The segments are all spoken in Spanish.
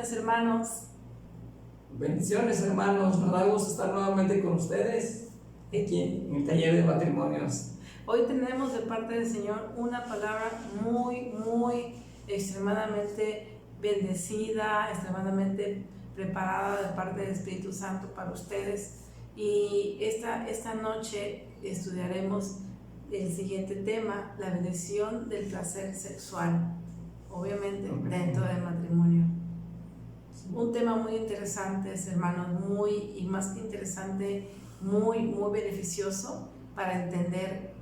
Bendiciones, hermanos. Bendiciones, hermanos. Nos da gusto estar nuevamente con ustedes aquí en el taller de matrimonios. Hoy tenemos de parte del Señor una palabra muy extremadamente bendecida, extremadamente preparada de parte del Espíritu Santo para ustedes. Y esta noche estudiaremos el siguiente tema: la bendición del placer sexual, obviamente dentro del matrimonio. Un tema muy interesante, hermanos, y más que interesante, muy beneficioso para entender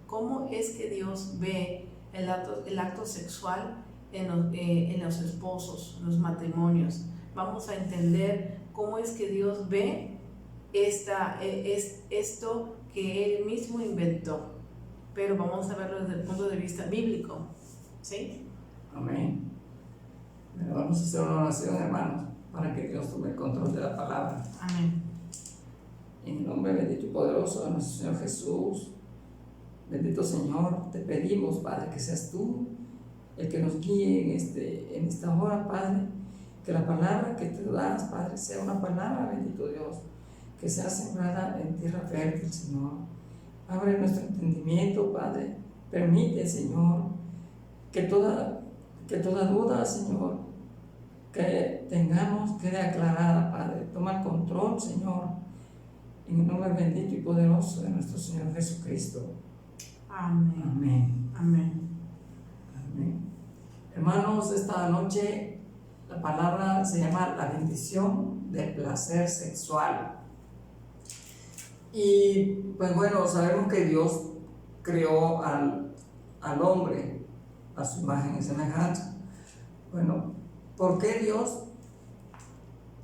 cómo es que Dios ve el acto sexual en los esposos, en los matrimonios. Vamos a entender cómo es que Dios ve esto que Él mismo inventó, pero vamos a verlo desde el punto de vista bíblico, ¿sí? Amén. Bueno, vamos a hacer una oración, hermanos, para que Dios tome el control de la palabra. Amén. En el nombre bendito y poderoso de nuestro Señor Jesús, bendito Señor, te pedimos, Padre, que seas tú el que nos guíe en esta hora, Padre, que la palabra que te das, Padre, sea una palabra, bendito Dios, que sea sembrada en tierra fértil, Señor. Abre nuestro entendimiento, Padre, permite, Señor, que toda duda, Señor, que tengamos quede aclarada, Padre. Toma el control, Señor, en el nombre bendito y poderoso de nuestro Señor Jesucristo. Amén. Amén. Amén. Amén. Hermanos, esta noche la palabra se llama la bendición del placer sexual. Y pues bueno, sabemos que Dios creó al hombre a su imagen y semejanza. Bueno, ¿por qué Dios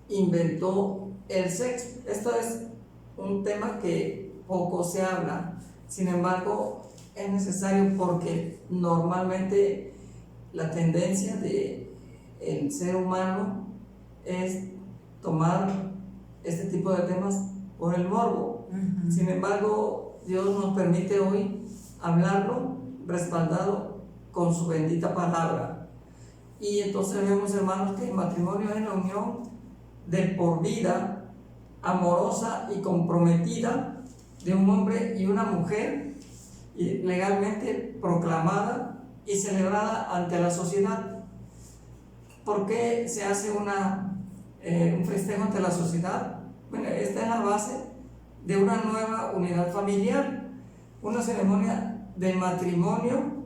inventó el sexo? Esto es un tema que poco se habla, sin embargo es necesario porque normalmente la tendencia del ser humano es tomar este tipo de temas por el morbo. Sin embargo, Dios nos permite hoy hablarlo respaldado con su bendita palabra. Y entonces vemos, hermanos, que el matrimonio es la unión de por vida, amorosa y comprometida de un hombre y una mujer, y legalmente proclamada y celebrada ante la sociedad. ¿Por qué se hace un festejo ante la sociedad? Bueno, esta es la base de una nueva unidad familiar, una ceremonia de matrimonio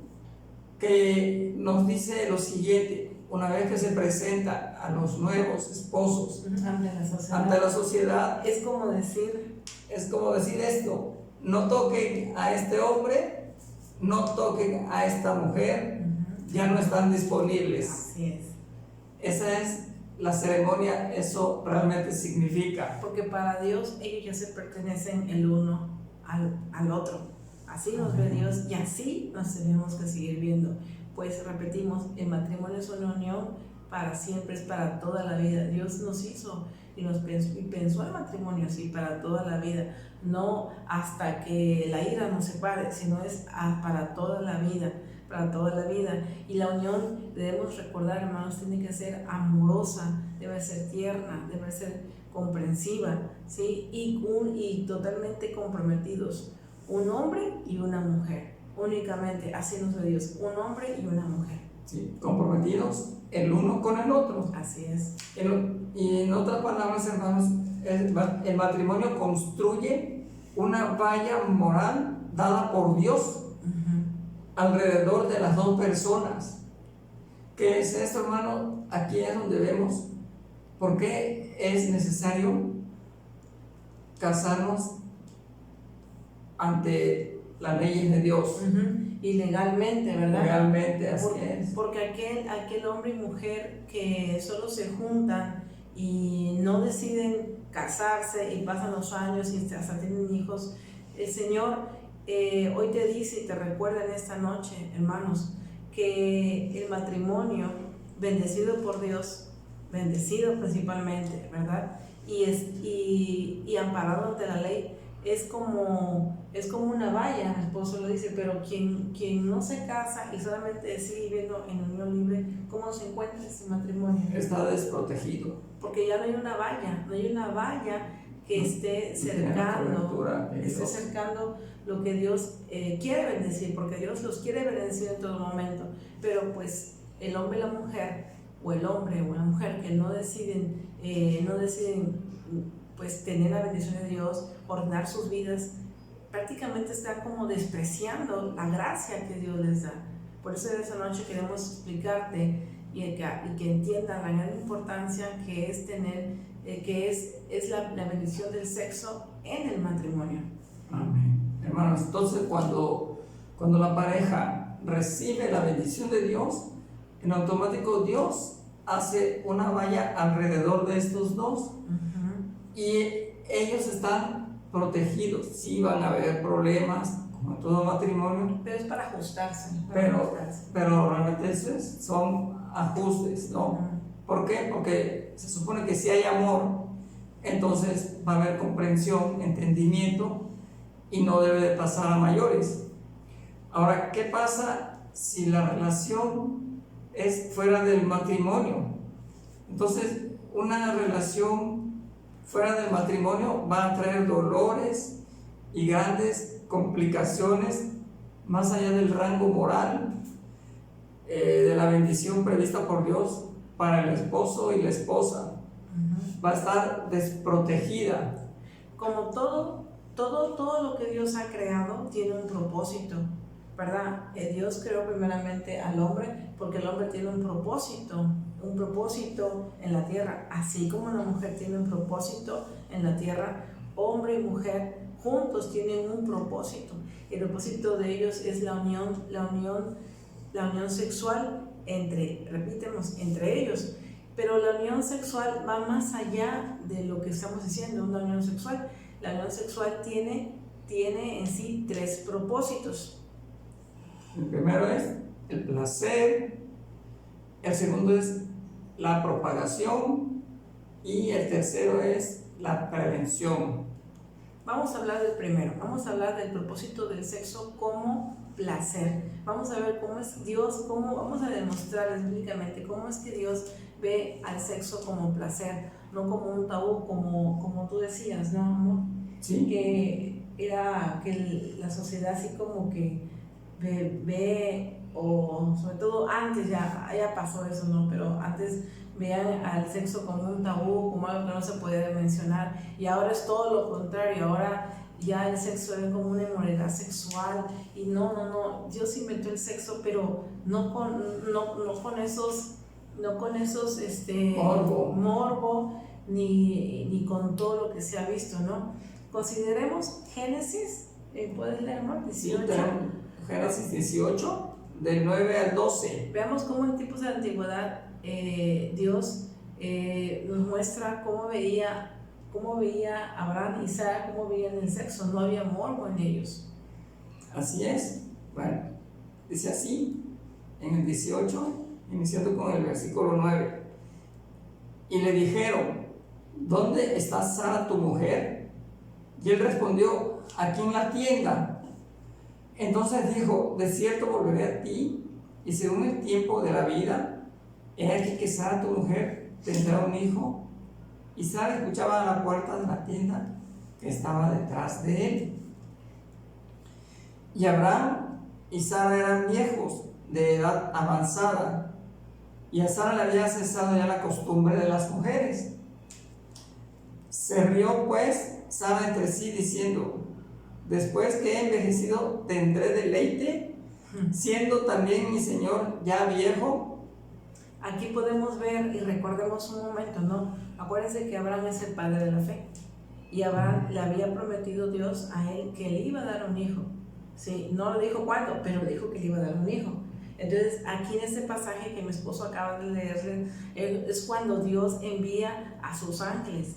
que nos dice lo siguiente: una vez que se presenta a los nuevos esposos ante la sociedad, es como decir esto: no toquen a este hombre, no toquen a esta mujer, ya no están disponibles. Así es. Esa es la ceremonia, eso realmente significa. Porque para Dios ellos ya se pertenecen el uno al otro. Así nos ve Dios y así nos tenemos que seguir viendo. Pues repetimos, el matrimonio es una unión para siempre, es para toda la vida. Dios nos hizo y pensó el matrimonio así para toda la vida, no hasta que la ira nos separe, sino es para toda la vida. Para toda la vida. Y la unión, debemos recordar, hermanos, tiene que ser amorosa, debe ser tierna, debe ser comprensiva, ¿sí? Y totalmente comprometidos, un hombre y una mujer, únicamente, así nos ve Dios, un hombre y una mujer. Sí, comprometidos el uno con el otro. Así es. Y en otras palabras, hermanos, el matrimonio construye una valla moral dada por Dios alrededor de las dos personas. ¿Qué es esto, hermano? Aquí es donde vemos por qué es necesario casarnos ante las leyes de Dios. Y legalmente, ¿verdad? Legalmente, así es. Porque aquel hombre y mujer que solo se juntan y no deciden casarse y pasan los años y hasta tienen hijos, el Señor hoy te dice y te recuerda en esta noche, hermanos, que el matrimonio bendecido por Dios, bendecido principalmente, ¿verdad? Y amparado ante la ley, es como una valla, el esposo lo dice, pero quien no se casa y solamente sigue viviendo en unión libre, ¿cómo se encuentra ese matrimonio? Está desprotegido. Porque ya no hay una valla que esté cercando lo que Dios quiere bendecir, porque Dios los quiere bendecir en todo momento, pero pues el hombre y la mujer, o el hombre o la mujer que no deciden pues tener la bendición de Dios, ordenar sus vidas, prácticamente están como despreciando la gracia que Dios les da. Por eso esta noche queremos explicarte y que entiendan la gran importancia que es tener, que es la bendición del sexo en el matrimonio. Amén. Hermanos, entonces cuando la pareja recibe la bendición de Dios, en automático Dios hace una valla alrededor de estos dos. Y ellos están protegidos. Sí van a haber problemas, como en todo matrimonio. Pero es para ajustarse. Pero realmente son ajustes, ¿no? ¿Por qué? Porque se supone que si hay amor, entonces va a haber comprensión, entendimiento, y no debe de pasar a mayores. Ahora, ¿qué pasa si la relación es fuera del matrimonio? Entonces, una relación fuera del matrimonio va a traer dolores y grandes complicaciones más allá del rango moral de la bendición prevista por Dios para el esposo y la esposa. Va a estar desprotegida. Como todo lo que Dios ha creado tiene un propósito, ¿verdad? Dios creó primeramente al hombre porque el hombre tiene un propósito en la tierra, así como la mujer tiene un propósito en la tierra. Hombre y mujer juntos tienen un propósito. El propósito de ellos es la unión sexual entre ellos. Pero la unión sexual va más allá de lo que estamos diciendo, una unión sexual. La unión sexual tiene en sí 3 propósitos. El primero es el placer, el segundo es la propagación y el tercero es la prevención. Vamos a hablar del primero, vamos a hablar del propósito del sexo como placer. Vamos a ver cómo es Dios, vamos a demostrar bíblicamente cómo es que Dios ve al sexo como placer, no como un tabú, como tú decías, ¿no, amor? Sí. Que la sociedad así como que ve, o sobre todo antes ya pasó eso, ¿no? Pero antes veían al sexo como un tabú, como algo que no se podía mencionar, y ahora es todo lo contrario. Ahora ya el sexo es como una inmoralidad sexual, y no, Dios inventó el sexo, pero no con esos morbo ni con todo lo que se ha visto, ¿no? Consideremos Génesis, ¿puedes leer, amor? 18. Sí, Génesis 18, del 9 al 12. Veamos cómo en tiempos de la antigüedad Dios nos muestra cómo veía Abraham y Sara, cómo veían el sexo. No había morbo en ellos. Así es. Bueno, dice así en el 18, iniciando con el versículo 9. Y le dijeron: ¿dónde está Sara tu mujer? Y él respondió: aquí en la tienda. Entonces dijo: de cierto volveré a ti, y según el tiempo de la vida, he aquí que Sara tu mujer tendrá un hijo. Y Sara escuchaba a la puerta de la tienda que estaba detrás de él. Y Abraham y Sara eran viejos, de edad avanzada, y a Sara le había cesado ya la costumbre de las mujeres. Se rió pues Sara entre sí, diciendo: después que he envejecido tendré deleite, siendo también mi señor ya viejo. Aquí podemos ver y recordemos un momento, ¿no? Acuérdense que Abraham es el padre de la fe, y Abraham le había prometido Dios a él que le iba a dar un hijo. Sí, no le dijo cuándo, pero le dijo que le iba a dar un hijo. Entonces, aquí en este pasaje que mi esposo acaba de leer, es cuando Dios envía a sus ángeles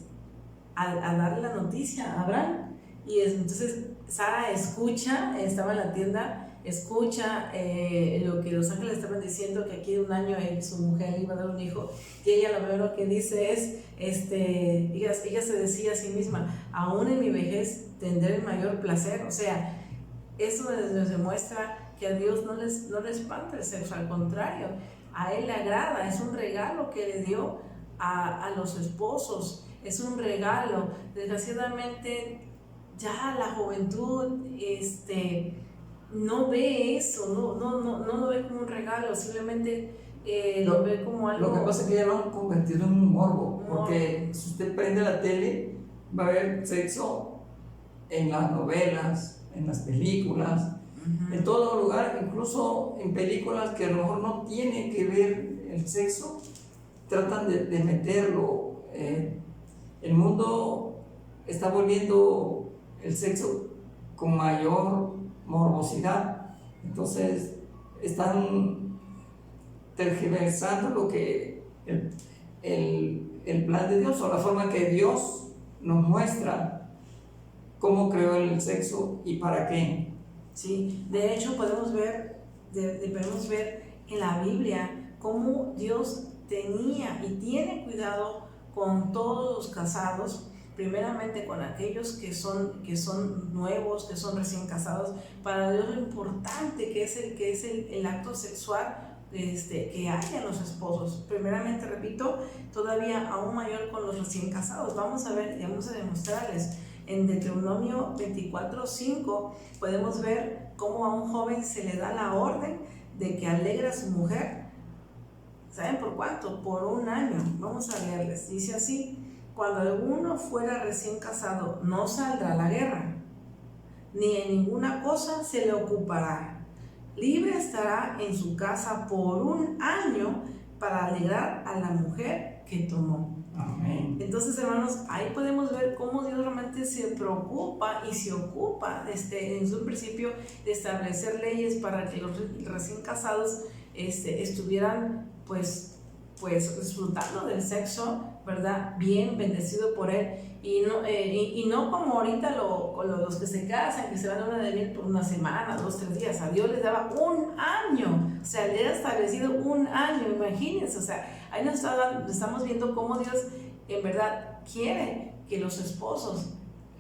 a darle la noticia a Abraham. Y entonces Sara escucha, estaba en la tienda, escucha lo que los ángeles estaban diciendo, que aquí de un año su mujer iba a dar un hijo, y ella lo primero que dice es, ella se decía a sí misma, aún en mi vejez tendré el mayor placer. O sea, eso nos demuestra que a Dios no le espanta el sexo, al contrario, a Él le agrada, es un regalo que le dio a los esposos, es un regalo. Desgraciadamente ya la juventud no ve eso, no lo ve como un regalo, simplemente lo ve como algo. Lo que pasa es que ya lo han convertido en un morbo, porque si usted prende la tele va a haber sexo en las novelas, en las películas, en todo lugar, incluso en películas que a lo mejor no tienen que ver el sexo, tratan de meterlo. El mundo está volviendo el sexo con mayor morbosidad, entonces están tergiversando lo que el plan de Dios, o la forma que Dios nos muestra cómo creó el sexo y para qué. Sí, de hecho podemos ver en la Biblia cómo Dios tenía y tiene cuidado con todos los casados, primeramente con aquellos que son nuevos, que son recién casados. Para Dios lo importante que es el acto sexual que hay en los esposos. Primeramente, repito, todavía aún mayor con los recién casados. Vamos a ver y vamos a demostrarles. En Deuteronomio 24:5 podemos ver cómo a un joven se le da la orden de que alegre a su mujer. ¿Saben por cuánto? Por 1 año. Vamos a leerles. Dice así: cuando alguno fuera recién casado, no saldrá a la guerra, ni en ninguna cosa se le ocupará. Libre estará en su casa por 1 año para alegrar a la mujer que tomó. Amén. Entonces, hermanos, ahí podemos ver cómo Dios realmente se preocupa y se ocupa en un principio de establecer leyes para que los recién casados estuvieran pues disfrutando del sexo, ¿verdad? Bien, bendecido por Él, y no como ahorita los que se casan, que se van a una de miel por 1 semana, 2, 3 días. A Dios les daba 1 año, o sea, le era establecido 1 año, imagínense. O sea, ahí nos estamos viendo cómo Dios en verdad quiere que los esposos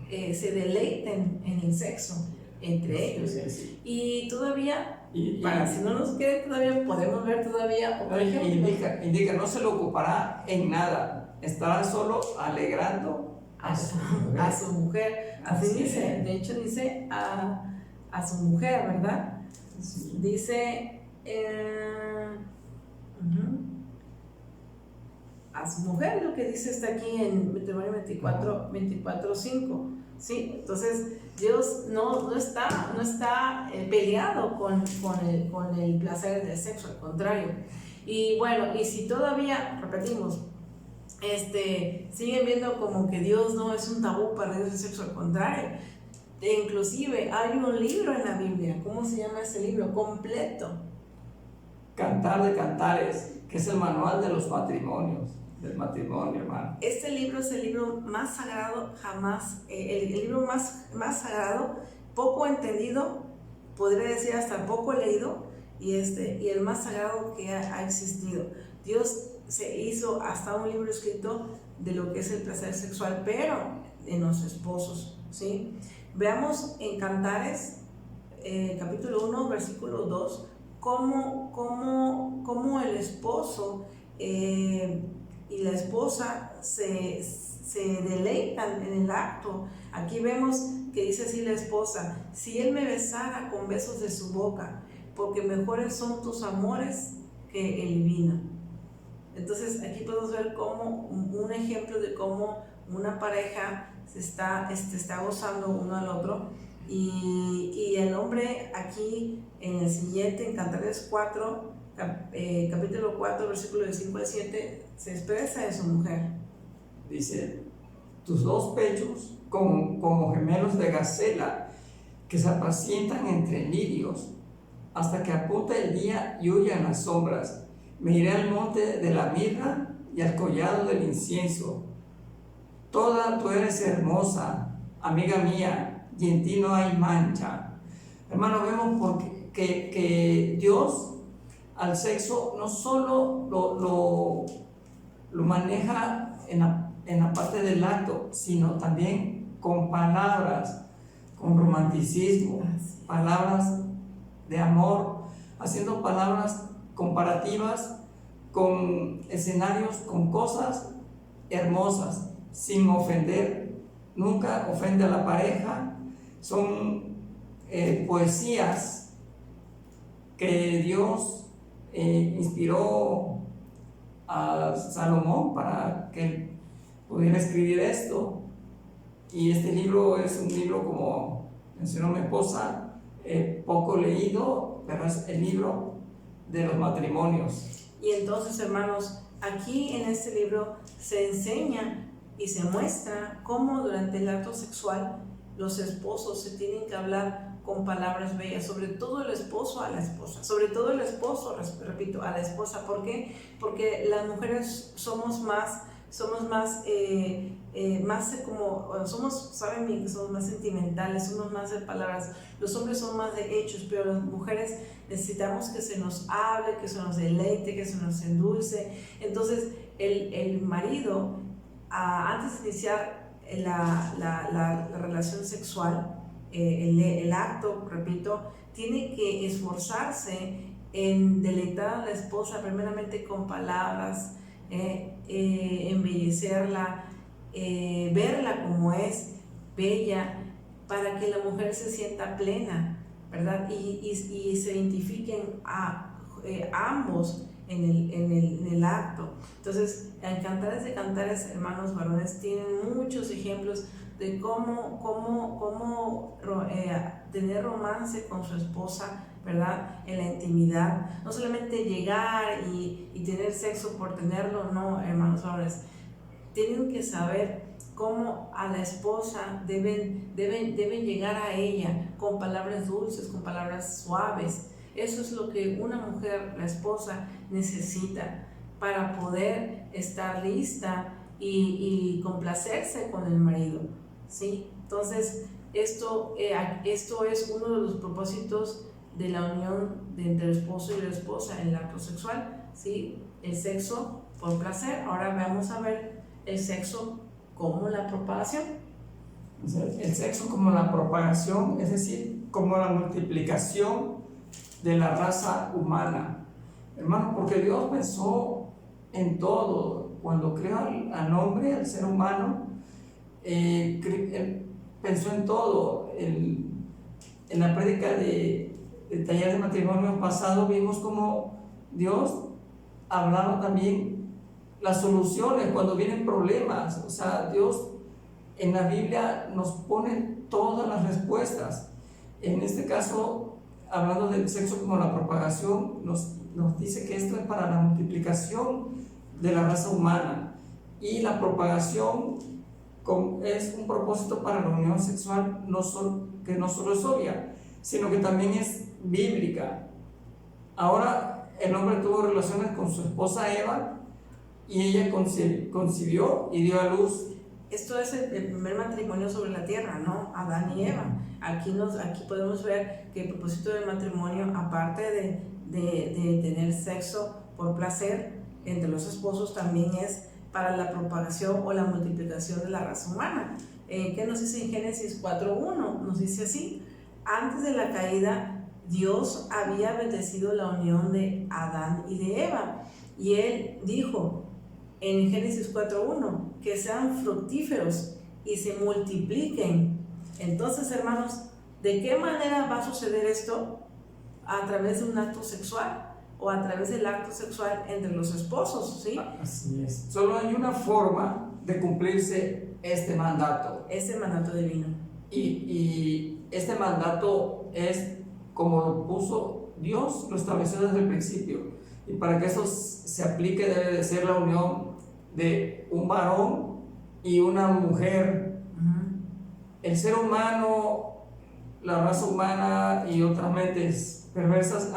se deleiten en el sexo entre ellos. Sí. Y todavía, si no nos queda todavía, podemos ver todavía otro ejemplo. Indica, no se le ocupará en nada, estará solo alegrando a su mujer. Así dice, de hecho dice a su mujer, ¿verdad? Sí. Dice a su mujer, es lo que dice está aquí en Deuteronomio 24:5. Sí, entonces Dios no está peleado con el placer del sexo, al contrario. Y bueno, y si todavía, repetimos, siguen viendo como que Dios no es un tabú para Dios el sexo, al contrario. Inclusive hay un libro en la Biblia. ¿Cómo se llama ese libro? Completo. Cantar de Cantares, que es el manual de los matrimonios. Del matrimonio, hermano. Este libro es el libro más sagrado jamás, el libro más sagrado, poco entendido, podría decir hasta poco leído, y el más sagrado que ha existido. Dios se hizo hasta un libro escrito de lo que es el placer sexual, pero en los esposos, ¿sí? Veamos en Cantares, capítulo 1, versículo 2, cómo el esposo y la esposa se deleitan en el acto. Aquí vemos que dice así la esposa: si él me besara con besos de su boca, porque mejores son tus amores que el vino. Entonces aquí podemos ver como un ejemplo de cómo una pareja se está gozando uno al otro, y el hombre aquí en el siguiente, en Cantares 4, capítulo 4, versículo de 5 al 7, se expresa de su mujer. Dice: tus 2 pechos como gemelos de gacela, que se apacientan entre lirios, hasta que apunte el día y huyan las sombras. Me iré al monte de la mirra y al collado del incienso. Toda tú eres hermosa, amiga mía, y en ti no hay mancha. Hermano, vemos que Dios al sexo no solo lo maneja en la parte del acto, sino también con palabras, con romanticismo, palabras de amor, haciendo palabras comparativas con escenarios, con cosas hermosas, sin ofender, nunca ofende a la pareja. Son poesías que Dios inspiró a Salomón para que él pudiera escribir esto. Y este libro es un libro, como mencionó mi esposa, poco leído, pero es el libro de los matrimonios. Y entonces, hermanos, aquí en este libro se enseña y se muestra cómo durante el acto sexual los esposos se tienen que hablar con palabras bellas, sobre todo el esposo a la esposa, sobre todo el esposo, repito, a la esposa. ¿Por qué? Porque las mujeres somos más como, saben bien que somos más sentimentales, somos más de palabras. Los hombres son más de hechos, pero las mujeres necesitamos que se nos hable, que se nos deleite, que se nos endulce. Entonces, el marido, antes de iniciar la relación sexual, el acto, repito, tiene que esforzarse en deleitar a la esposa primeramente con palabras, embellecerla, verla como es, bella, para que la mujer se sienta plena, ¿verdad? Y se identifiquen ambos en el acto. Entonces, en Cantares de Cantares, hermanos varones, tienen muchos ejemplos de cómo tener romance con su esposa, ¿verdad? En la intimidad. No solamente llegar y tener sexo por tenerlo, no, hermanos varones. Tienen que saber cómo a la esposa deben llegar a ella con palabras dulces, con palabras suaves. Eso es lo que una mujer, la esposa, necesita para poder estar lista y complacerse con el marido, ¿sí? Entonces, esto es uno de los propósitos de la unión entre el esposo y la esposa en el acto sexual, ¿sí? El sexo por placer. Ahora vamos a ver el sexo como la propagación. El sexo como la propagación, es decir, como la multiplicación de la raza humana. Hermano, porque Dios pensó en todo. Cuando creó al hombre, al ser humano, Él pensó en todo. En la prédica del taller de matrimonio pasado vimos cómo Dios hablaba también las soluciones cuando vienen problemas. O sea, Dios en la Biblia nos pone todas las respuestas. En este caso, hablando del sexo como la propagación, nos dice que esto es para la multiplicación de la raza humana, y la propagación es un propósito para la unión sexual que no solo es obvia, sino que también es bíblica. Ahora el hombre tuvo relaciones con su esposa Eva y ella concibió y dio a luz. Esto es el primer matrimonio sobre la tierra, ¿no? Adán y Eva. Aquí podemos ver que el propósito del matrimonio, aparte de tener sexo por placer entre los esposos, también es para la propagación o la multiplicación de la raza humana. ¿Qué nos dice en Génesis 4:1? Nos dice así: antes de la caída, Dios había bendecido la unión de Adán y de Eva, y Él dijo en Génesis 4:1 que sean fructíferos y se multipliquen. Entonces, hermanos, ¿de qué manera va a suceder esto? A través de un acto sexual, o a través del acto sexual entre los esposos, ¿sí? Así es. Solo hay una forma de cumplirse este mandato. Este mandato divino. Y este mandato es como lo puso Dios, lo estableció desde el principio. Y para que eso se aplique debe de ser la unión de un varón y una mujer. El ser humano, la raza humana y otras mentes perversas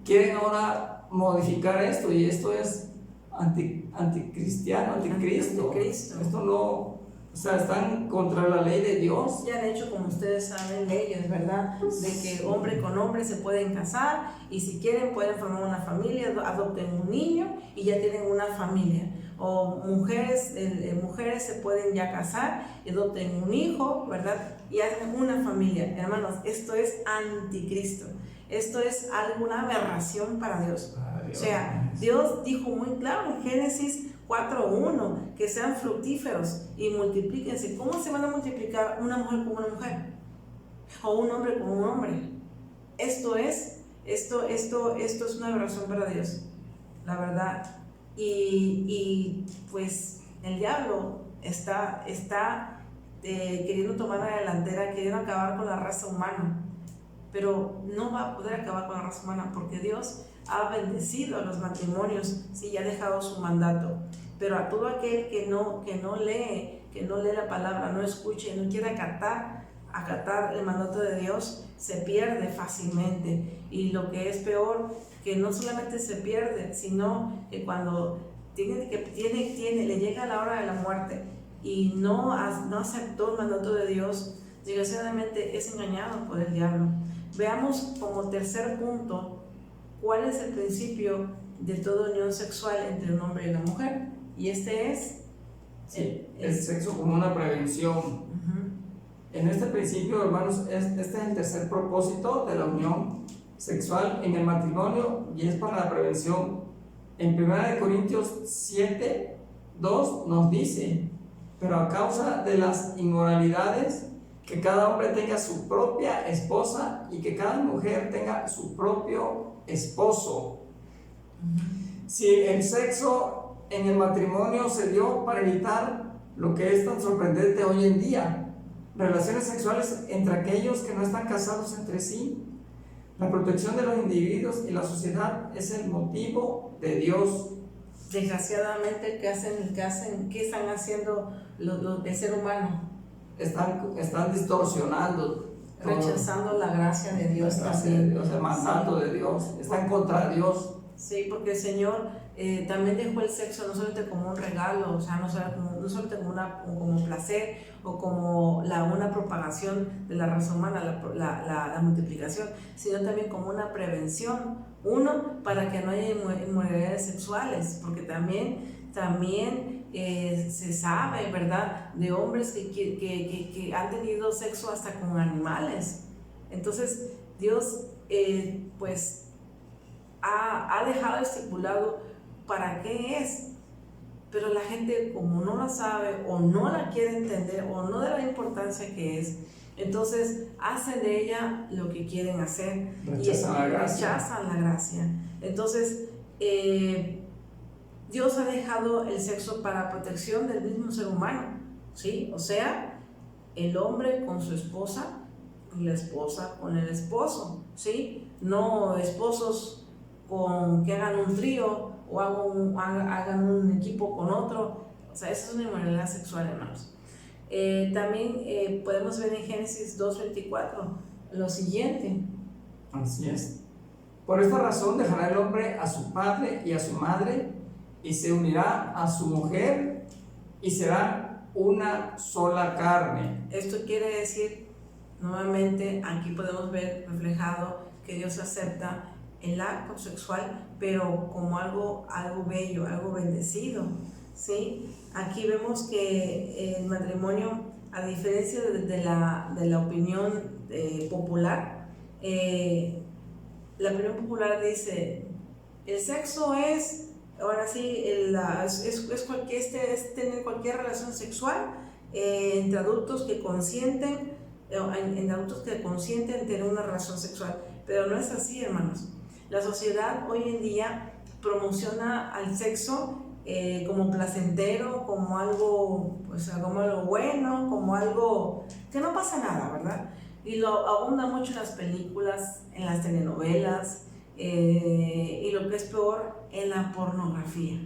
quieren ahora modificar esto, y esto es anticristiano, anticristo. Esto no, o O sea, están contra la ley de Dios. Ya han hecho, como ustedes saben, leyes, ¿verdad? De que hombre con hombre se pueden casar y si quieren pueden formar una familia, adopten un niño y ya tienen una familia. O mujeres se pueden ya casar y adopten un hijo, ¿verdad? Y hacen una familia. Hermanos, esto es anticristo. Esto es alguna aberración para Dios. O sea, Dios dijo muy claro en Génesis 4:1 que sean fructíferos y multiplíquense. ¿Cómo se van a multiplicar una mujer con una mujer? O un hombre con un hombre. Esto es una aberración para Dios, la verdad. Y pues el diablo está queriendo tomar la delantera, queriendo acabar con la raza humana. Pero no va a poder acabar con la raza humana porque Dios ha bendecido a los matrimonios, sí, y ha dejado su mandato. Pero a todo aquel que no lee la palabra, no escuche, no quiere acatar el mandato de Dios, se pierde fácilmente. Y lo que es peor, que no solamente se pierde, sino que cuando le llega la hora de la muerte y no aceptó el mandato de Dios, desgraciadamente es engañado por el diablo. Veamos como tercer punto cuál es el principio de toda unión sexual entre un hombre y una mujer. Y este es el sexo como una prevención. En este principio, hermanos, este es el tercer propósito de la unión sexual en el matrimonio y es para la prevención. En 1 Corintios 7:2 nos dice: pero a causa de las inmoralidades, que cada hombre tenga su propia esposa y que cada mujer tenga su propio esposo. Si el sexo en el matrimonio se dio para evitar lo que es tan sorprendente hoy en día, relaciones sexuales entre aquellos que no están casados entre sí, la protección de los individuos y la sociedad es el motivo de Dios. Desgraciadamente, ¿qué están haciendo el ser humano? Están distorsionando, rechazando la gracia de Dios también. El mandato de Dios, están contra Dios. Sí, porque el Señor también dejó el sexo no solamente como un regalo, o sea, no solamente como placer o como una propagación de la raza humana, la multiplicación, sino también como una prevención. Uno, para que no haya inmoralidades sexuales, porque también se sabe, ¿verdad?, de hombres que han tenido sexo hasta con animales. Entonces, Dios, pues, ha dejado estipulado para qué es, pero la gente, como no la sabe o no la quiere entender o no da la importancia que es, entonces hacen de ella lo que quieren hacer. Rechazan la gracia. Entonces, Dios ha dejado el sexo para protección del mismo ser humano, ¿sí? O sea, el hombre con su esposa y la esposa con el esposo, ¿sí? No esposos que hagan un trío o hagan un equipo con otro. O sea, eso es una inmoralidad sexual, hermanos. También podemos ver en Génesis 2:24 lo siguiente. Así es. Por esta razón dejará el hombre a su padre y a su madre y se unirá a su mujer y será una sola carne. Esto quiere decir, nuevamente, aquí podemos ver reflejado que Dios acepta el acto sexual, pero como algo bello, algo bendecido, ¿sí? Aquí vemos que el matrimonio, a diferencia de la opinión popular, la opinión popular dice, el sexo es, ahora sí, es tener cualquier relación sexual entre adultos que consienten, tener una relación sexual, pero no es así, hermanos. La sociedad hoy en día promociona al sexo como placentero, como algo bueno, como algo que no pasa nada, ¿verdad? Y lo abunda mucho en las películas, en las telenovelas, y lo que es peor, en la pornografía.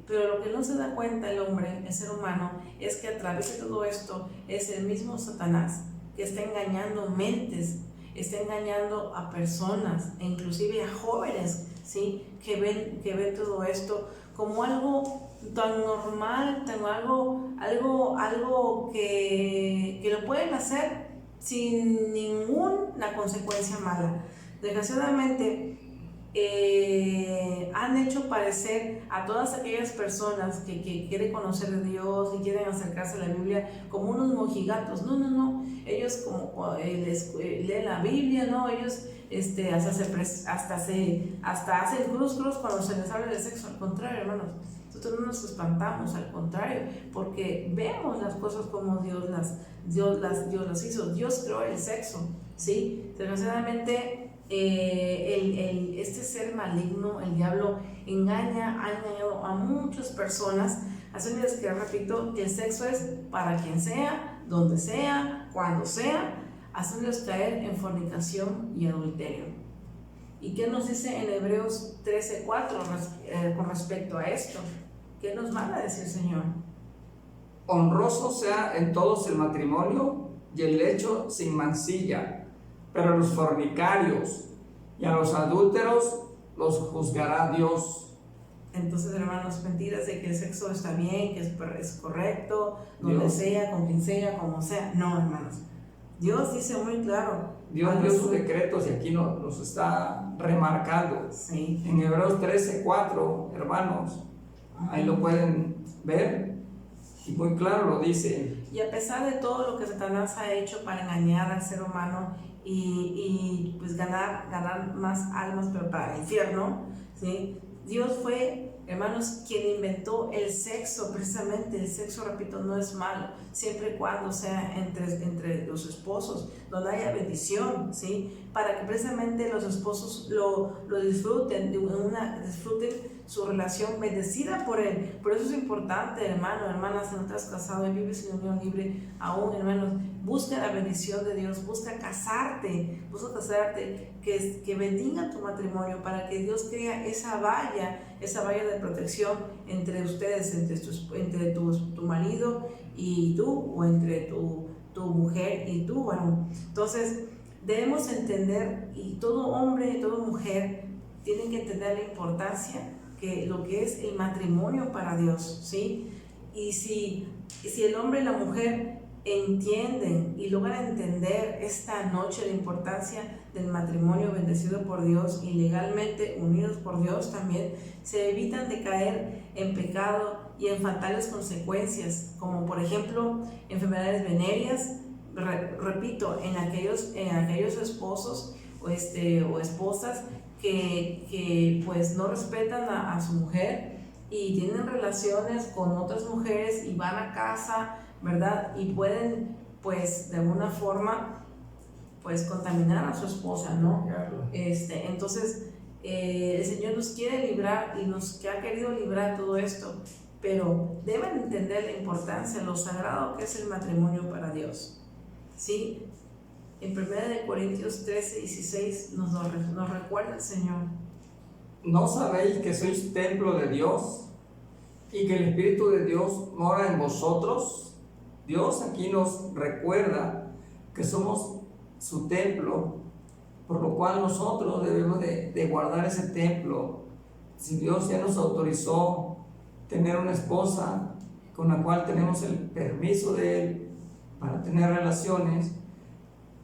Pero lo que no se da cuenta el hombre, el ser humano, es que a través de todo esto es el mismo Satanás que está engañando mentes, está engañando a personas e inclusive a jóvenes, ¿sí?, que ven todo esto como algo tan normal, tan algo que lo pueden hacer sin ninguna consecuencia mala. Desgraciadamente, han hecho parecer a todas aquellas personas que quieren conocer a Dios y quieren acercarse a la Biblia como unos mojigatos. No, ellos como leen la Biblia, ¿no? Ellos hasta hacen cruz cuando se les habla del sexo. Al contrario, hermanos, nosotros no nos espantamos, al contrario, porque vemos las cosas como Dios las hizo. Dios creó el sexo, ¿sí? Desgraciadamente, este ser maligno, el diablo, ha engañado a muchas personas, haciéndoles que, repito, que el sexo es para quien sea, donde sea, cuando sea, haciéndoles caer en fornicación y adulterio. ¿Y qué nos dice en Hebreos 13:4 con respecto a esto? ¿Qué nos manda a decir el Señor? Honroso sea en todos el matrimonio y el lecho sin mancilla, pero a los fornicarios y a los adúlteros los juzgará Dios. Entonces, hermanos, mentiras de que el sexo está bien, que es correcto, donde Dios. sea, con quien sea, como sea. No, hermanos. Dios dice muy claro. Dios dio sus decretos y aquí nos está remarcando. Sí. En Hebreos 13:4, hermanos, ahí lo pueden ver y muy claro lo dice. Y a pesar de todo lo que Satanás ha hecho para engañar al ser humano y pues ganar más almas, pero para el infierno, ¿sí? Dios fue, hermanos, quien inventó el sexo. Precisamente el sexo, repito, no es malo, siempre y cuando sea entre los esposos, donde haya bendición, ¿sí? Para que precisamente los esposos lo disfruten, disfruten su relación bendecida por Él. Por eso es importante, hermano, hermanas, si no te has casado y vives en unión libre aún, hermanos, busca la bendición de Dios, busca casarte, que bendiga tu matrimonio, para que Dios crea esa valla de protección entre ustedes, entre tu marido y tú, o entre tu mujer y tú, varón. Entonces, debemos entender, y todo hombre y toda mujer tienen que entender la importancia que lo que es el matrimonio para Dios, ¿sí? Y si el hombre y la mujer entienden y logran entender esta noche la importancia del matrimonio bendecido por Dios y legalmente unidos por Dios también, se evitan de caer en pecado y en fatales consecuencias, como por ejemplo enfermedades venéreas. Repito, en aquellos esposos o esposas que pues no respetan a su mujer y tienen relaciones con otras mujeres y van a casa, ¿verdad? Y pueden, pues, de alguna forma, pues, contaminar a su esposa, ¿no? Entonces, el Señor nos quiere librar y nos ha querido librar de todo esto, pero deben entender la importancia, lo sagrado que es el matrimonio para Dios, ¿sí? En 1 Corintios 13:16 nos recuerda el Señor. ¿No sabéis que sois templo de Dios y que el Espíritu de Dios mora en vosotros? Dios aquí nos recuerda que somos su templo, por lo cual nosotros debemos de guardar ese templo. Si Dios ya nos autorizó tener una esposa con la cual tenemos el permiso de Él para tener relaciones,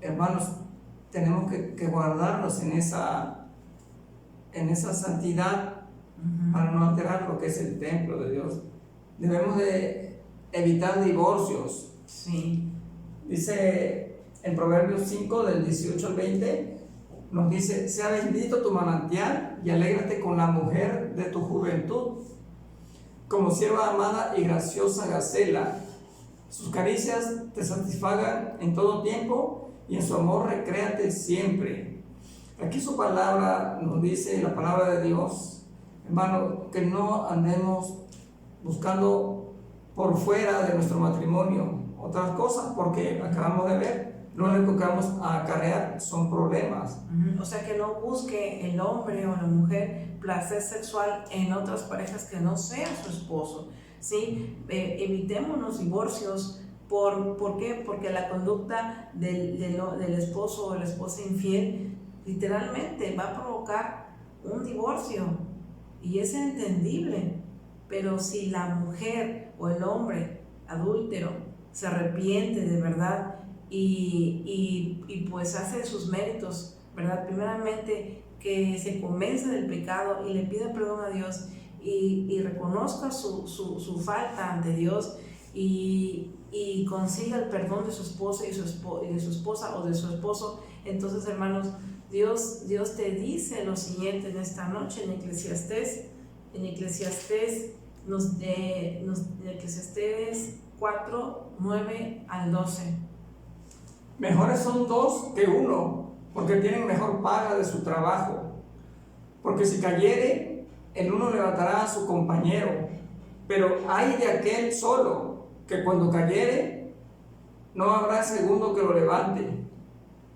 hermanos, tenemos que guardarnos en esa santidad para no alterar lo que es el templo de Dios. Debemos de evitar divorcios. Sí. Dice en Proverbios 5 del 18 al 20, nos dice: sea bendito tu manantial y alégrate con la mujer de tu juventud, como sierva amada y graciosa Gacela. Sus caricias te satisfagan en todo tiempo y en su amor recréate siempre. Aquí su palabra nos dice, la palabra de Dios, hermano, que no andemos buscando por fuera de nuestro matrimonio otras cosas, porque acabamos de ver, lo único que vamos a acarrear son problemas. O sea, que no busque el hombre o la mujer placer sexual en otras parejas que no sea su esposo, ¿sí? Evitémonos divorcios. ¿Por qué? Porque la conducta del esposo o la esposa infiel literalmente va a provocar un divorcio, y es entendible, pero si la mujer o el hombre adúltero se arrepiente de verdad y pues hace sus méritos, ¿verdad? Primeramente que se convence del pecado y le pida perdón a Dios y reconozca su falta ante Dios y consiga el perdón de su esposa y de su esposa o de su esposo. Entonces, hermanos, Dios te dice lo siguiente en esta noche en Eclesiastés 4, 9 al 12. Mejores son dos que uno, porque tienen mejor paga de su trabajo. Porque si cayere, el uno levantará a su compañero, pero ay de aquel solo, que cuando cayere, no habrá segundo que lo levante.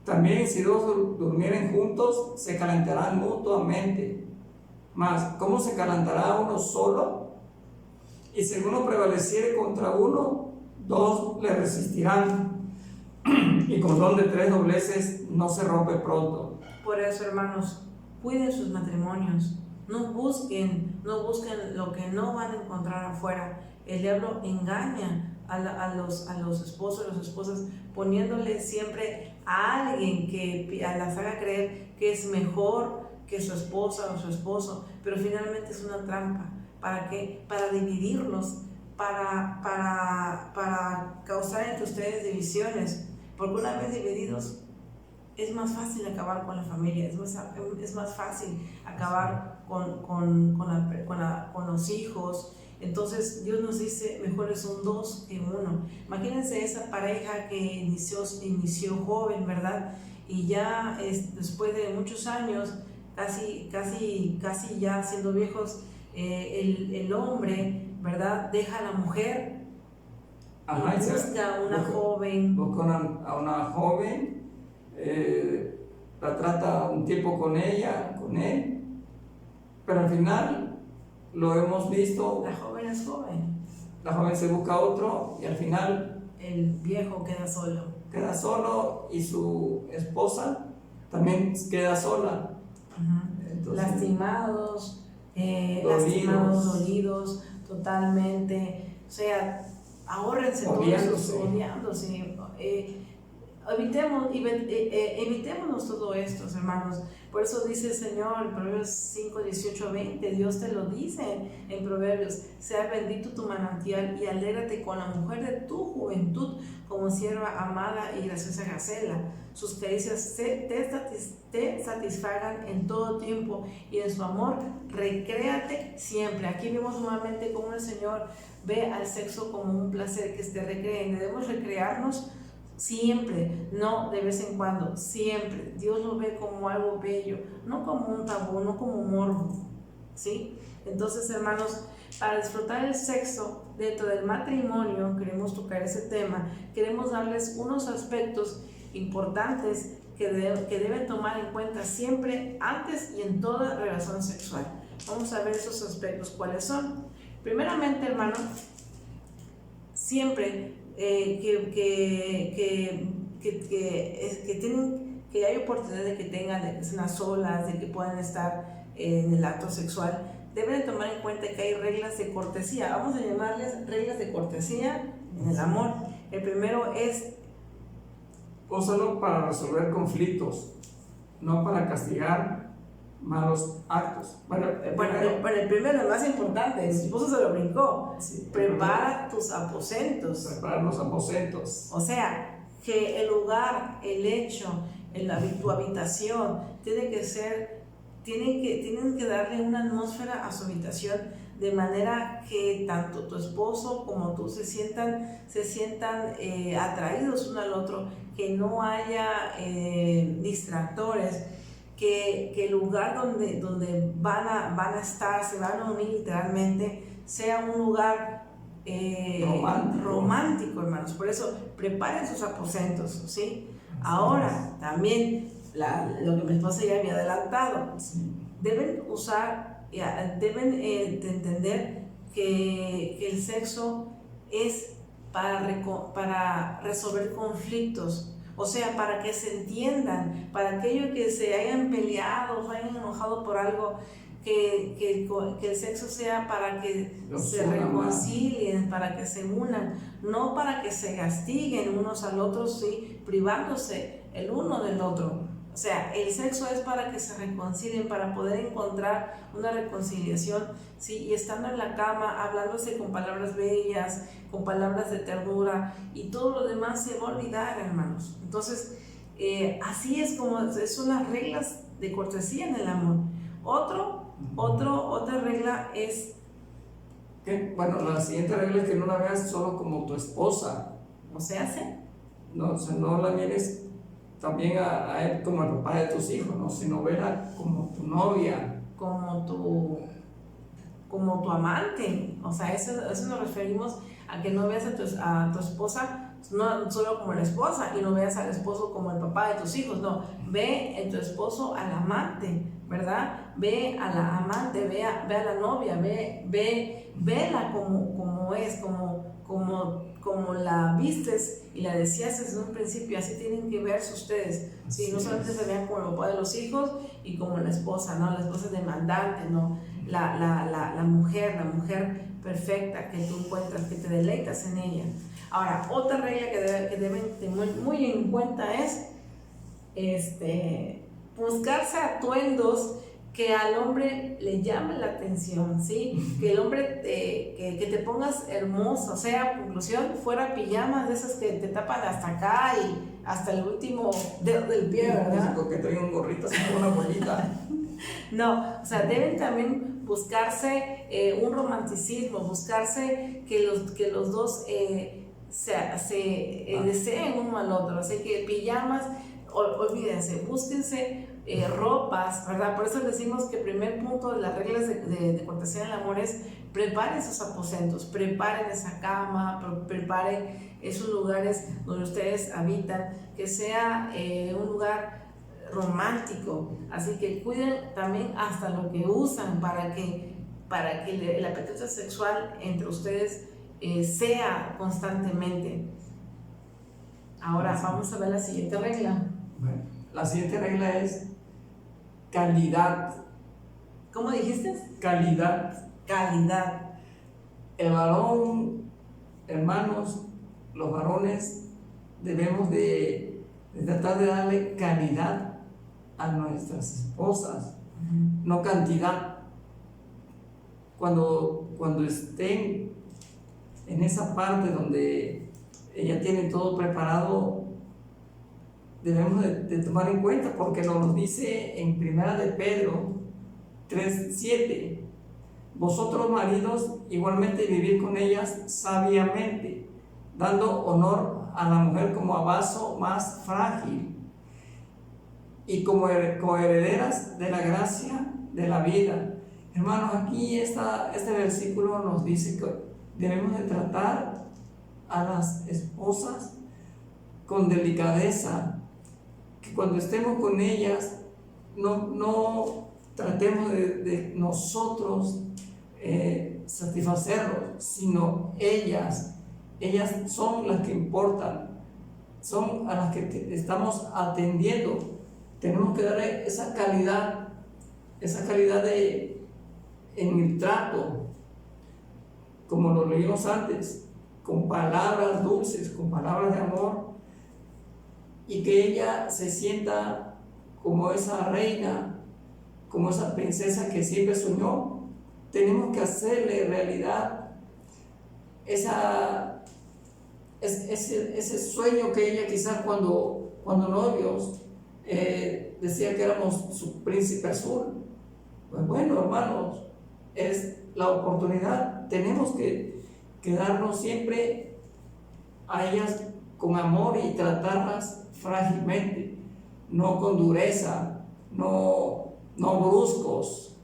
También si dos durmieren juntos, se calentarán mutuamente. Mas, ¿cómo se calentará uno solo? Y si alguno prevaleciere contra uno, dos le resistirán. Y con don de 3 dobleces no se rompe pronto. Por eso, hermanos, cuiden sus matrimonios. No busquen lo que no van a encontrar afuera. El diablo engaña a los esposos y las esposas poniéndole siempre a alguien que las haga creer que es mejor que su esposa o su esposo, pero finalmente es una trampa. ¿Para qué? Para dividirlos, para causar entre ustedes divisiones, porque una vez divididos es más fácil acabar con la familia, es más fácil acabar con los hijos. Entonces Dios nos dice, mejores son dos que uno. Imagínense esa pareja que inició joven, ¿verdad? Y ya después de muchos años, casi ya siendo viejos, el hombre, ¿verdad? Deja a la mujer y busca a una joven. Busca a una joven, la trata un tiempo con él, pero al final lo hemos visto. La joven es joven. La joven se busca otro y al final el viejo queda solo. Queda solo y su esposa también queda sola. Entonces, lastimados, dolidos totalmente. O sea, ahórrense todo eso, odiándose. Evitémonos todo esto, hermanos. Por eso dice el Señor en Proverbios 5, 18, 20, Dios te lo dice en Proverbios: sea bendito tu manantial y alégrate con la mujer de tu juventud, como sierva amada y graciosa Gacela. Sus caricias te satisfagan en todo tiempo y en su amor recréate siempre. Aquí vemos nuevamente cómo el Señor ve al sexo como un placer que te recreen. Debemos recrearnos siempre, no de vez en cuando, siempre. Dios lo ve como algo bello, no como un tabú, no como un morbo, ¿sí? Entonces, hermanos, para disfrutar el sexo dentro del matrimonio, queremos tocar ese tema, queremos darles unos aspectos importantes que deben tomar en cuenta siempre, antes y en toda relación sexual. Vamos a ver esos aspectos, ¿cuáles son? Primeramente, hermano, siempre que hay oportunidad de que tengan, de que estén a solas, de que puedan estar en el acto sexual, deben tomar en cuenta que hay reglas de cortesía. Vamos a llamarles reglas de cortesía en el amor. El primero es: úsalo para resolver conflictos, no para castigar malos actos. El primero, el más importante, mi esposo se lo brincó. Sí, prepara tus aposentos. Prepara los aposentos. O sea, que el lugar, el hecho, tu habitación, tienen que darle una atmósfera a su habitación, de manera que tanto tu esposo como tú se sientan atraídos uno al otro, que no haya distractores, que el lugar donde van a estar, se van a unir literalmente, sea un lugar romántico, hermanos. Por eso preparen sus aposentos, ¿sí? Ahora, también lo que mi esposa ya había adelantado, deben entender que el sexo es para resolver conflictos. O sea, para que se entiendan, para aquellos que se hayan peleado o hayan enojado por algo, que el sexo sea para que se reconcilien, para que se unan, no para que se castiguen unos al otro, sí, privándose el uno del otro. O sea, el sexo es para que se reconcilien, para poder encontrar una reconciliación, ¿sí? Y estando en la cama, hablándose con palabras bellas, con palabras de ternura, y todo lo demás se va a olvidar, hermanos. Entonces, así es como son las reglas de cortesía en el amor. Otra regla es... Bueno, la siguiente regla es que no la veas solo como tu esposa. ¿No se hace? No, o sea, no la mires también a él como el papá de tus hijos, ¿no? Sino verla como tu novia. Como tu amante. O sea, eso nos referimos a que no veas a tu esposa no solo como la esposa y no veas al esposo como el papá de tus hijos, no. Ve en tu esposo al amante, ¿verdad? Ve a la amante, ve a la novia, vela como es, como la vistes y la deseas desde un principio. Así tienen que verse ustedes, ¿sí? No solamente se vean como el papá de los hijos y como la esposa, ¿no? La esposa demandante, ¿no? La mujer perfecta que tú encuentras, que te deleitas en ella. Ahora, otra regla que deben tener muy en cuenta es buscarse atuendos que al hombre le llame la atención, ¿sí? Que el hombre que te pongas hermoso, o sea, conclusión, fuera pijamas de esas que te tapan hasta acá y hasta el último dedo del pie, ¿verdad? Que traigan un gorrito así como una bolita. No, o sea, deben también buscarse un romanticismo, buscarse que los dos se deseen uno al otro. Así que pijamas, olvídense, búsquense ropas, ¿verdad? Por eso decimos que el primer punto de las reglas de cortesía del amor es: preparen sus aposentos, preparen esa cama, preparen esos lugares donde ustedes habitan, que sea un lugar romántico. Así que cuiden también hasta lo que usan para que el apetito sexual entre ustedes sea constantemente. Ahora vamos a ver la siguiente regla. Bueno, la siguiente regla es calidad. ¿Cómo dijiste? Calidad. Calidad. El varón, hermanos, los varones debemos de tratar de darle calidad a nuestras esposas, no cantidad. Cuando estén en esa parte donde ella tiene todo preparado, debemos de tomar en cuenta, porque nos lo dice en 1 de Pedro 3:7: vosotros maridos igualmente vivid con ellas sabiamente, dando honor a la mujer como a vaso más frágil y como coherederas de la gracia de la vida. Hermanos, aquí este versículo nos dice que debemos de tratar a las esposas con delicadeza, que cuando estemos con ellas no tratemos de nosotros satisfacerlos, sino ellas son las que importan, son a las que estamos atendiendo. Tenemos que darle esa calidad en el trato, como lo leímos antes, con palabras dulces, con palabras de amor, y que ella se sienta como esa reina, como esa princesa que siempre soñó. Tenemos que hacerle realidad ese sueño que ella quizás cuando novios decía que éramos su príncipe azul. Pues bueno, hermanos, es la oportunidad. Tenemos que darnos siempre a ellas con amor y tratarlas frágilmente, no con dureza, no bruscos.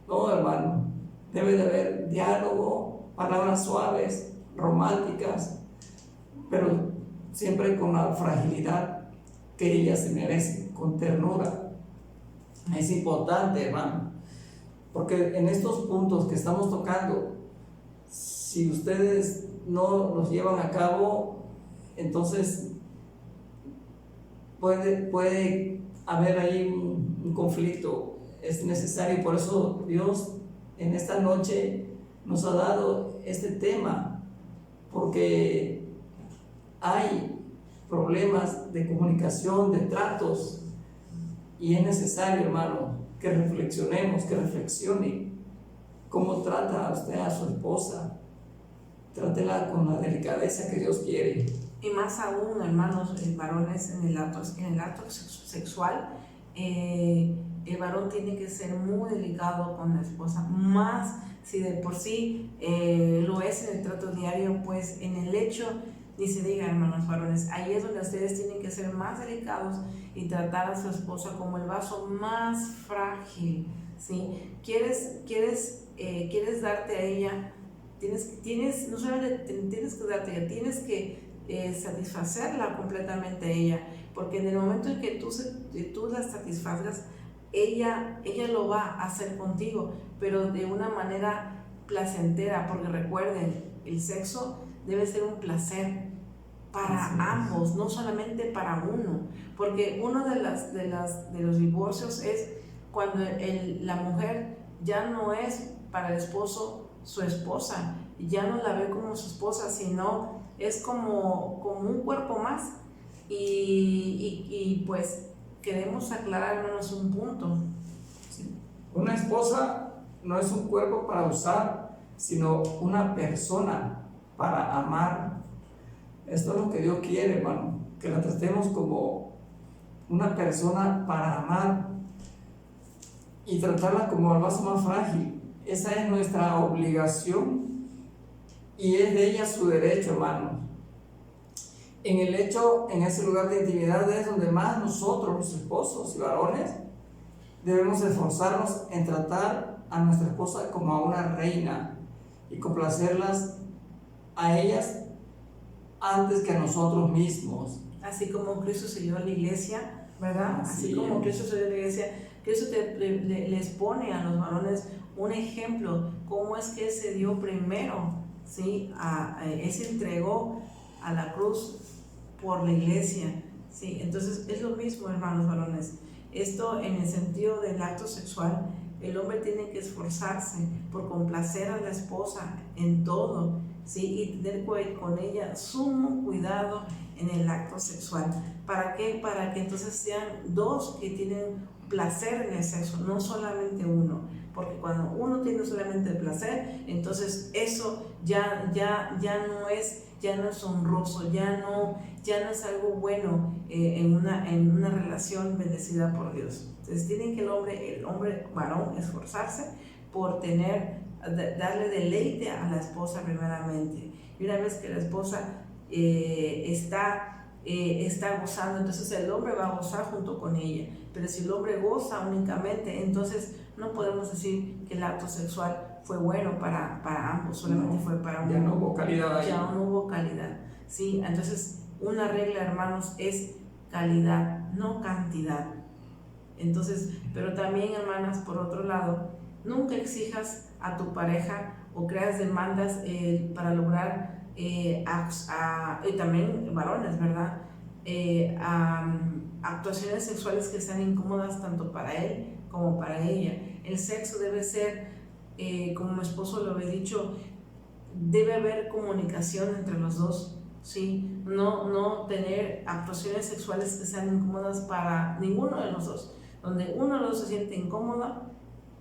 No, hermano, debe de haber diálogo, palabras suaves, románticas, pero siempre con la fragilidad que ellas se merecen, con ternura. Es importante, hermano, porque en estos puntos que estamos tocando, si ustedes no los llevan a cabo, entonces puede haber ahí un conflicto es necesario. Por eso Dios en esta noche nos ha dado este tema, porque hay problemas de comunicación, de tratos, y es necesario, hermano, que reflexionemos, que reflexione cómo trata usted a su esposa. Trátela con la delicadeza que Dios quiere. Y más aún, hermanos, varones, en el acto sexual, el varón tiene que ser muy delicado con la esposa, más si de por sí lo es en el trato diario, pues en el hecho, ni se diga, hermanos varones, ahí es donde ustedes tienen que ser más delicados y tratar a su esposa como el vaso más frágil, ¿sí? Quieres darte a ella, no solamente tienes que darte a ella, tienes que satisfacerla completamente a ella, porque en el momento en que tú la satisfagas, ella lo va a hacer contigo, pero de una manera placentera, porque recuerden, el sexo debe ser un placer para ambos, no solamente para uno, porque uno de los divorcios es cuando la mujer ya no es para el esposo su esposa, ya no la ve como su esposa, sino es como un cuerpo más. Y pues queremos aclarar al menos un punto. Sí. Una esposa no es un cuerpo para usar, sino una persona para amar. Esto es lo que Dios quiere, hermano, que la tratemos como una persona para amar y tratarla como el vaso más frágil. Esa es nuestra obligación y es de ella su derecho, hermano. En ese lugar de intimidad es donde más nosotros, los esposos y varones, debemos esforzarnos en tratar a nuestra esposa como a una reina y complacerlas a ellas antes que a nosotros mismos. Así como Cristo se dio a la iglesia, ¿verdad? Así como Cristo se dio a la iglesia, Cristo les pone a los varones un ejemplo, cómo es que se dio primero, ¿sí? Él se entregó a la cruz por la iglesia, ¿sí? Entonces es lo mismo, hermanos varones. Esto en el sentido del acto sexual, el hombre tiene que esforzarse por complacer a la esposa en todo, ¿sí? Y tener con ella sumo cuidado en el acto sexual. ¿Para qué? Para que entonces sean dos que tienen placer en el sexo, no solamente uno, porque cuando uno tiene solamente el placer, entonces eso ya no es honroso, ya no es algo bueno en una relación bendecida por Dios. Entonces tiene que el hombre varón esforzarse por darle deleite a la esposa primeramente, y una vez que la esposa está gozando, entonces el hombre va a gozar junto con ella. Pero si el hombre goza únicamente, entonces no podemos decir que el acto sexual fue bueno para ambos, solamente fue para uno. Ya no hubo calidad ahí. Ya no hubo calidad, ¿sí? Entonces una regla, hermanos, es calidad, no cantidad. Entonces, pero también, hermanas, por otro lado, nunca exijas a tu pareja o creas demandas para lograr y también varones, ¿verdad? Actuaciones sexuales que sean incómodas tanto para él como para ella. El sexo debe ser, como mi esposo lo había dicho, debe haber comunicación entre los dos, ¿sí? No tener actuaciones sexuales que sean incómodas para ninguno de los dos. Donde uno de los dos se siente incómodo,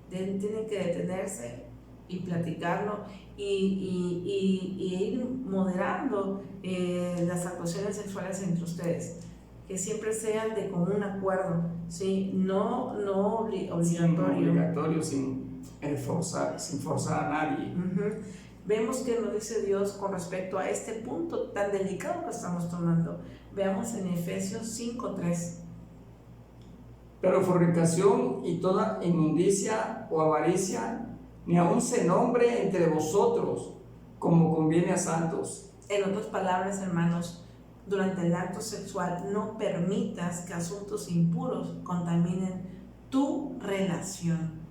tiene que detenerse y platicarlo y ir moderando las actuaciones sexuales entre ustedes, que siempre sean de común acuerdo, ¿sí? No obligatorio. Sin forzar a nadie. Vemos que nos dice Dios con respecto a este punto tan delicado que estamos tomando. Veamos en Efesios 5:3. Pero fornicación y toda inmundicia o avaricia ni aun se nombre entre vosotros, como conviene a santos. En otras palabras, hermanos, durante el acto sexual no permitas que asuntos impuros contaminen tu relación.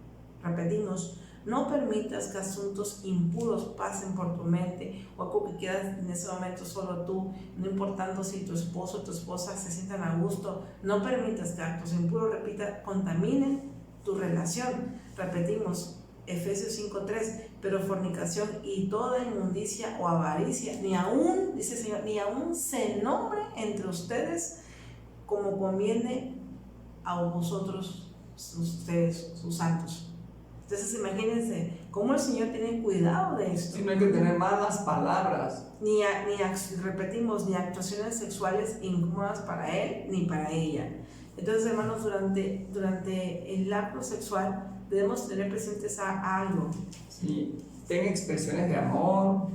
Repetimos, no permitas que asuntos impuros pasen por tu mente o algo que quieras en ese momento solo tú, no importando si tu esposo o tu esposa se sientan a gusto. No permitas que actos impuros, contaminen tu relación. Repetimos, Efesios 5:3, pero fornicación y toda inmundicia o avaricia, ni aún, dice el Señor, ni aún se nombre entre ustedes como conviene a vosotros, ustedes, sus santos. Entonces imagínense cómo el Señor tiene cuidado de esto. Si no hay que tener malas palabras. Repetimos, ni actuaciones sexuales incómodas para él ni para ella. Entonces, hermanos, durante el acto sexual debemos tener presentes algo. Sí, ten expresiones de amor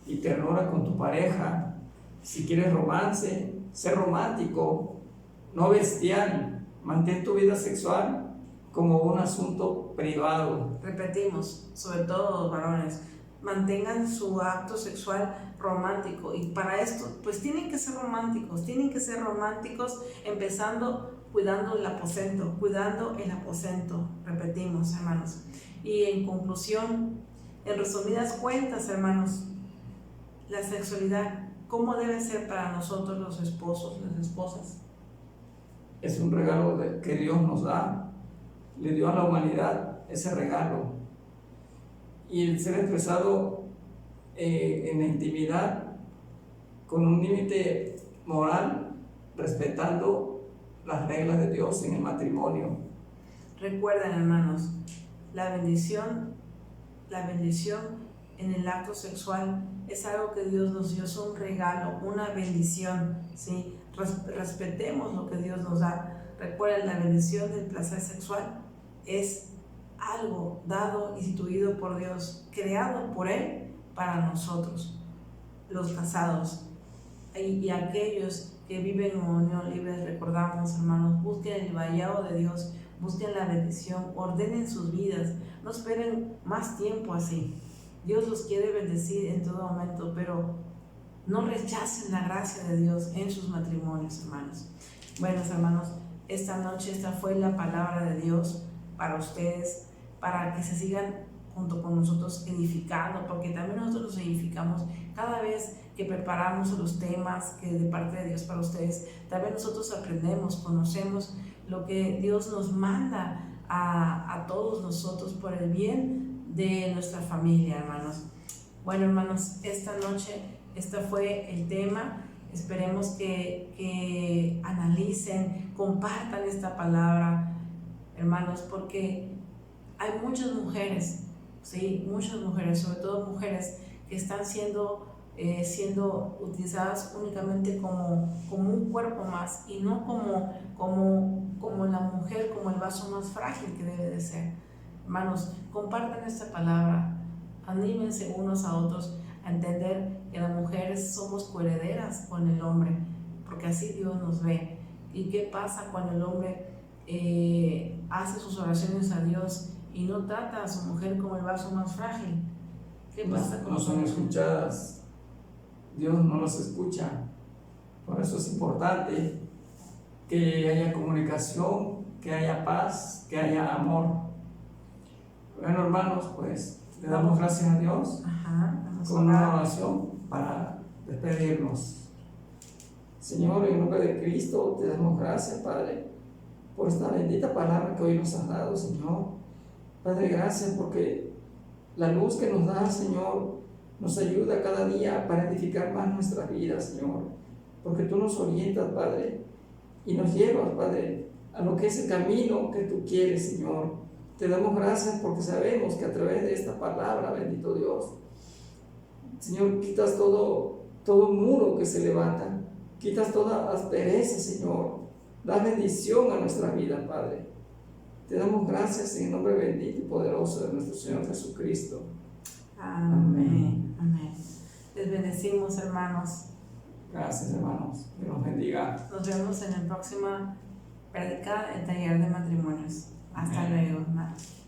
y ternura con tu pareja. Si quieres romance, sé romántico, no bestial. Mantén tu vida sexual como un asunto privado. Repetimos, sobre todo los varones, mantengan su acto sexual romántico, y para esto pues tienen que ser románticos, empezando cuidando el aposento, repetimos, hermanos. Y en conclusión, en resumidas cuentas, hermanos, la sexualidad, ¿cómo debe ser para nosotros los esposos, las esposas? Es un regalo que Dios nos da. Le dio a la humanidad ese regalo. Y el ser expresado en la intimidad con un límite moral, respetando las reglas de Dios en el matrimonio. Recuerden, hermanos, la bendición en el acto sexual es algo que Dios nos dio, es un regalo, una bendición, ¿sí? Respetemos lo que Dios nos da. Recuerden, la bendición del placer sexual es algo dado, instituido por Dios, creado por Él para nosotros, los casados y aquellos que viven en unión libre. Recordamos, hermanos, busquen el vallado de Dios, busquen la bendición, ordenen sus vidas, no esperen más tiempo así. Dios los quiere bendecir en todo momento, pero no rechacen la gracia de Dios en sus matrimonios, hermanos. Buenos hermanos, esta noche esta fue la palabra de Dios para ustedes, para que se sigan junto con nosotros edificando, porque también nosotros nos edificamos cada vez que preparamos los temas que de parte de Dios para ustedes. También nosotros aprendemos, conocemos lo que Dios nos manda a todos nosotros por el bien de nuestra familia, hermanos. Bueno, hermanos, esta noche este fue el tema. Esperemos que analicen, compartan esta palabra, hermanos, porque hay muchas mujeres, ¿sí? Muchas mujeres, sobre todo mujeres que están siendo utilizadas únicamente como un cuerpo más, y no como la mujer, como el vaso más frágil que debe de ser. Hermanos, compartan esta palabra, anímense unos a otros a entender que las mujeres somos coherederas con el hombre, porque así Dios nos ve. ¿Y qué pasa cuando el hombre hace sus oraciones a Dios y no trata a su mujer como el vaso más frágil? ¿Qué pasa con no son escuchadas? Dios no los escucha. Por eso es importante que haya comunicación, que haya paz, que haya amor. Bueno, hermanos, pues le damos gracias a Dios con una oración para despedirnos. Señor, en nombre de Cristo te damos gracias, Padre, por esta bendita palabra que hoy nos has dado, Señor. Padre, gracias porque la luz que nos da, Señor, nos ayuda cada día para edificar más nuestras vidas, Señor, porque tú nos orientas, Padre, y nos llevas, Padre, a lo que es el camino que tú quieres, Señor. Te damos gracias porque sabemos que a través de esta palabra, bendito Dios, Señor, quitas todo muro que se levanta, quitas toda aspereza, Señor. Da bendición a nuestra vida, Padre. Te damos gracias en el nombre bendito y poderoso de nuestro Señor Jesucristo. Amén. Amén. Les bendecimos, hermanos. Gracias, hermanos. Dios los bendiga. Nos vemos en la próxima prédica del taller de matrimonios. Hasta luego, hermanos.